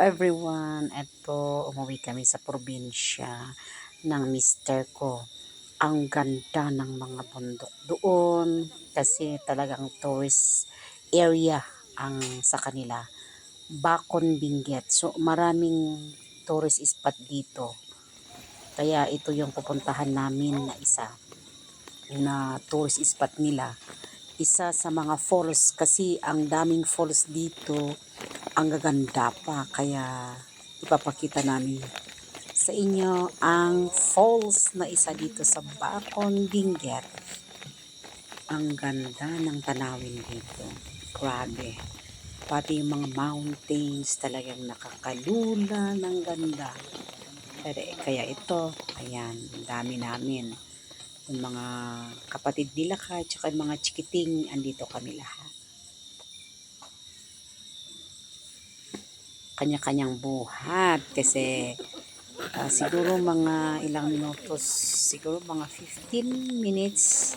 everyone, eto umuwi kami sa probinsya ng mister ko. Ang ganda ng mga bundok doon kasi talagang tourist area ang sa kanila. Bacon Benguet. So maraming tourist spot dito. Kaya ito yung pupuntahan namin na isa na tourist spot nila. Isa sa mga falls kasi ang daming falls dito, ang gaganda pa, kaya ipapakita namin sa inyo ang falls na isa dito sa Bacon Benguet. Ang ganda ng tanawin dito, grabe, pati yung mga mountains talagang nakakalula ng ganda. Kaya ito, ayan, dami namin. Yung mga kapatid nila ka, tsaka yung mga chikiting, andito kami lahat. Kanya-kanyang buhat kasi siguro mga ilang minutos, siguro mga 15 minutes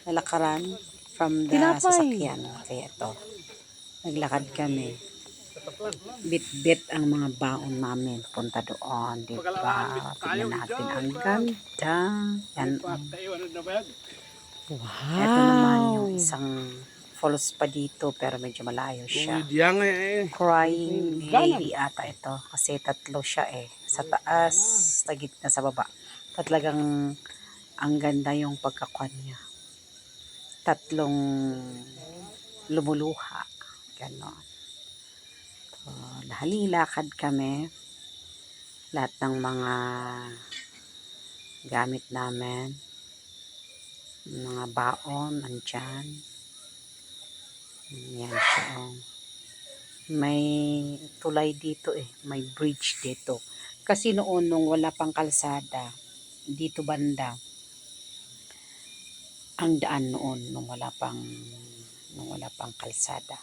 na lakaran from the sasakyan. Kaya ito, naglakad kami. Bit-bit ang mga baon namin punta doon, di ba? Tingnan natin ang ganda. Yan, wow. Ito naman yung isang falls pa dito pero medyo malayo siya. Crying Lady ata ito kasi tatlo siya sa taas, sa gitna, sa baba. Talagang ang ganda yung pagkakuan niya. Tatlong lumuluha, ganon. So, halilakad kami, lahat ng mga gamit namin, mga baon andyan. Yan siya. May tulay dito may bridge dito. Kasi noon nung wala pang kalsada, dito banda, ang daan noon nung wala pang kalsada.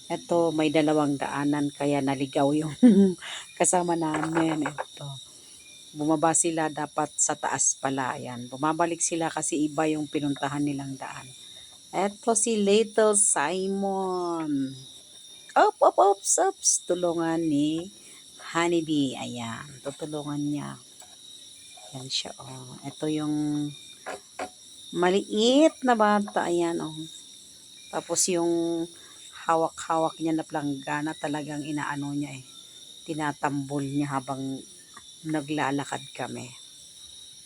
Ito, may dalawang daanan kaya naligaw yung kasama namin. Ito. Bumaba sila dapat sa taas pala. Ayan. Bumabalik sila kasi iba yung pinuntahan nilang daan. Ito si Little Simon. Ops. Tulungan ni Honeybee. Ayan. Tutulungan niya. Ayan siya. Ito yung maliit na bata. Ayan. Tapos yung hawak-hawak niya na planggana, talagang inaano niya tinatambol niya habang naglalakad kami.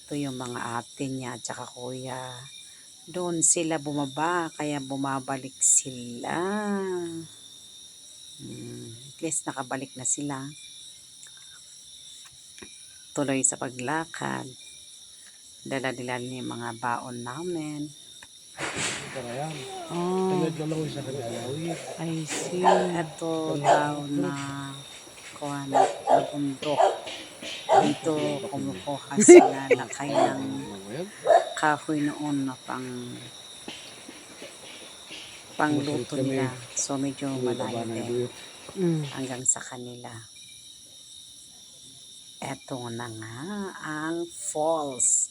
Ito yung mga ate niya at saka kuya. Doon sila bumaba, kaya bumabalik sila. At least nakabalik na sila. Tuloy sa paglakad. Dala-dala niya yung mga baon namin. I see. Ito daw na kuha na bundok. Dito kumukuha sila lakay ng kahoy noon na pangluto nila. So medyo malayo hanggang sa kanila. Eto na nga ang falls.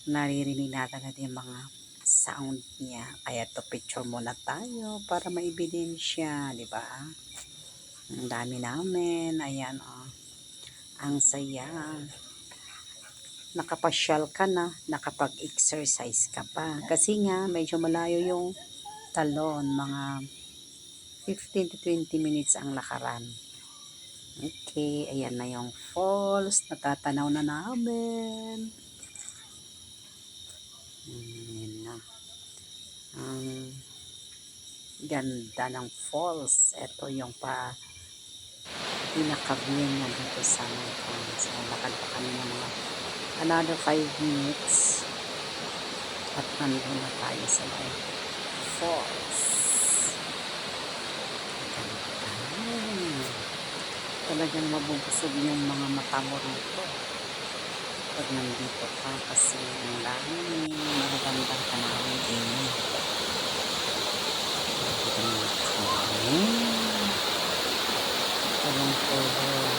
Naririnig natin yung mga sound niya. Kaya to picture muna tayo para maibidensya, di ba? Ang dami namin. Ayan, ang saya. Nakapasyal ka na, nakapag-exercise ka pa. Kasi nga, medyo malayo yung talon. Mga 15 to 20 minutes ang lakaran. Okay, ayan na yung falls. Natatanaw na namin. Ayan na. Ang ganda ng falls. Ito yung pinaka-view niya dito sa so, lakad pa kami ng mga another 5 minutes at nandun na tayo sa falls. Talagang mabubusog yung mga mata mo rito pag nandito ka kasi ang dami magagandang tanawin tulong-tulong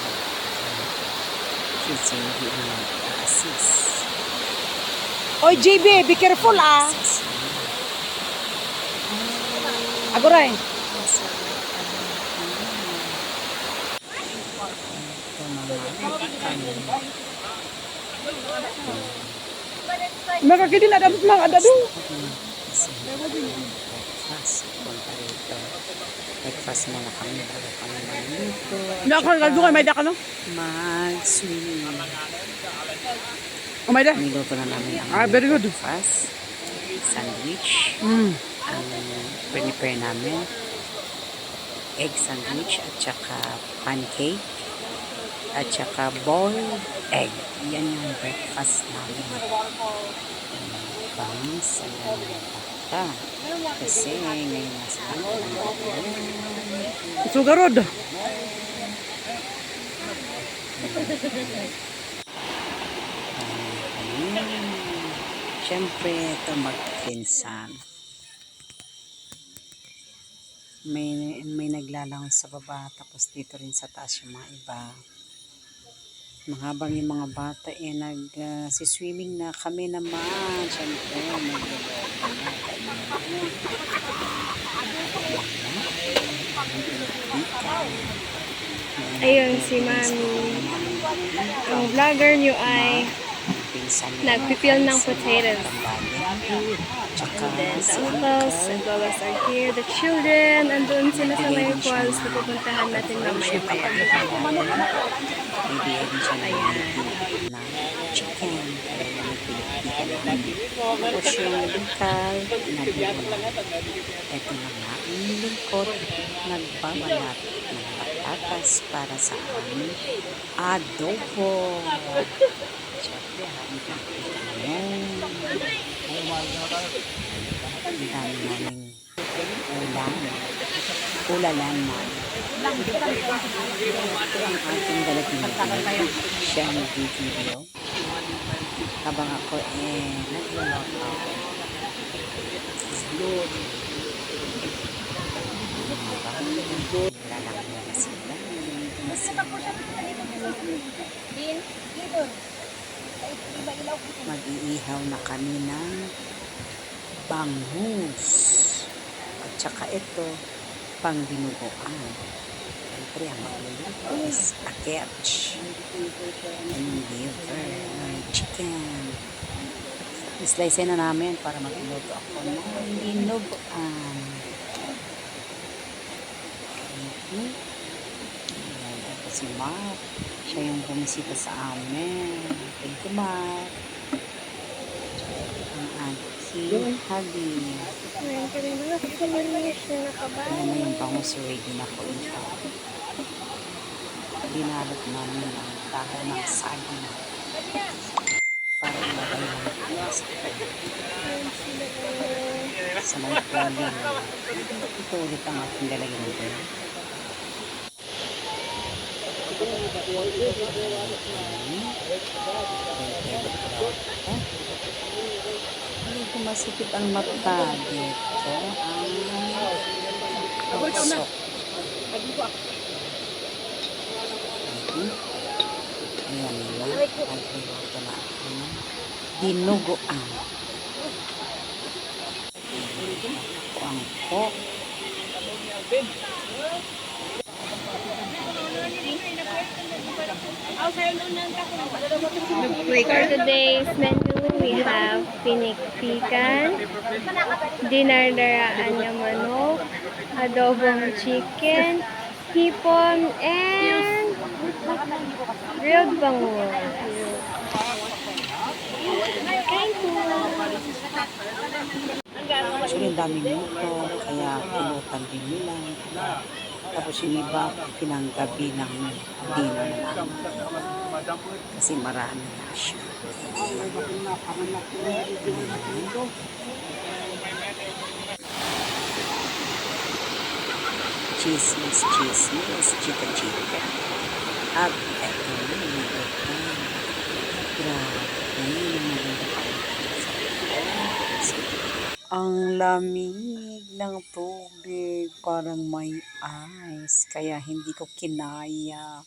si JB ang nag-assist. Oy JB, be careful Agoray. Makakidin ada mga adado. Kasi breakfast. Punta rito. Breakfast muna kami bago kami maluto. Nakakagdukan may daka no. Mag-swimming. Oh my da. Niluto na namin ang Very good. breakfast. Sandwich. Mm. Ang prepare namin. Egg sandwich at saka pancake. At saka boiled egg. Yan yung breakfast namin. Pang saya ng bata. Kasi ngayon nasa Sugarod. Siyempre, ito magpinsan. May naglalangoy sa baba, tapos dito rin sa taas yung mga iba. Habang yung mga bata siswimming na, kami naman. Siyempre, magluloko na. Ayun si Mami. Ang vlogger nyo ay nagpipil ng potatoes. And then the uncles and lolas are here. The children, andun sila sa may falls na pupuntahan natin mamaya-maya. May din siya na chicken. Tapos yung bingkal, nagbubulan. Ito na nga, ang lingkod, nagbabalat ng patatas para sa aming adobo. Siyempre, ang dami naming ulalan na. Ito ang ating dalagin. Siya ang video. Habang ako nagluluto. Lalaki na sila. Mag-iihaw na kami ng bangus. At saka ito, pang dinuguan. Siyempre, ang magluluto is aketch. And liver, chicken. Islice na namin para magluto ako ng dinuguan. Ito si Mark. Siya yung bumisita sa amin. Thank you, Mark. Ang auntie, Hubby. Ngayon ka rin mga kapalinis na nakabay. Ayan na yung bangus, ready na po ito. Dinalot namin ang dahon ng saging para ilagay ng plastic sa may tuling. Ito ulit ang ating lalagyan nito. Hindi masikip ang mata dito ang usok. Ayan nila. Pagluto na ako ng dinuguan. Ako ang pork. For today's menu, we have pinikpikan, dinardaraan na manok, adobong chicken, hipon, and grilled bangus. Kain po! Actually, ang daming luto, kaya pulutan din nila. Tapos yung iba, pinanggabi ng dinner na namin. Kasi marami na siya. Chismis, chika. At eto na yung ito. Grabe, yung mga ang lamig ng tubig, parang may ice, kaya hindi ko kinaya.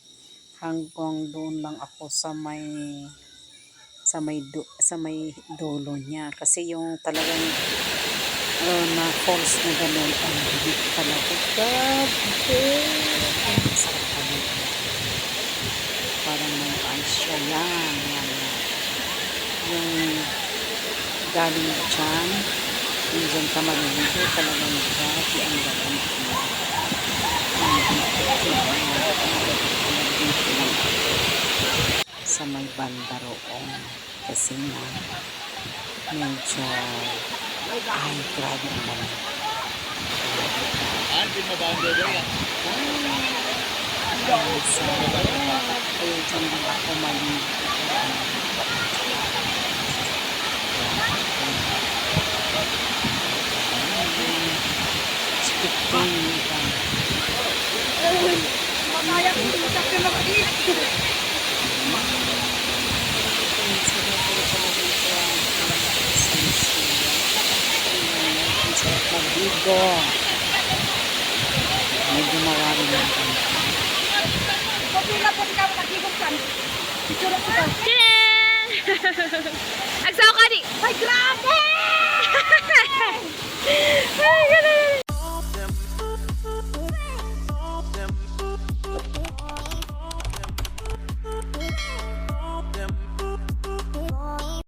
Hanggang doon lang ako sa may dulo niya, kasi yung talagang na falls na gano'n ang higit talaga. Grabe, ang sarap talaga. Parang may ice siya. So, yan. Yung galing dyan, yung dyan ka maliligo, talagang grabe ang gagawin mo. Sa may banda roon. Kasi nga, medyo, ay, grabe ang lamig. Sa, ayun dyan lang ako maligo. Magligo. May gumawa rin ng kanta. Tadaan! Agsaw ka di! Ay, grabe! Ay, grabe!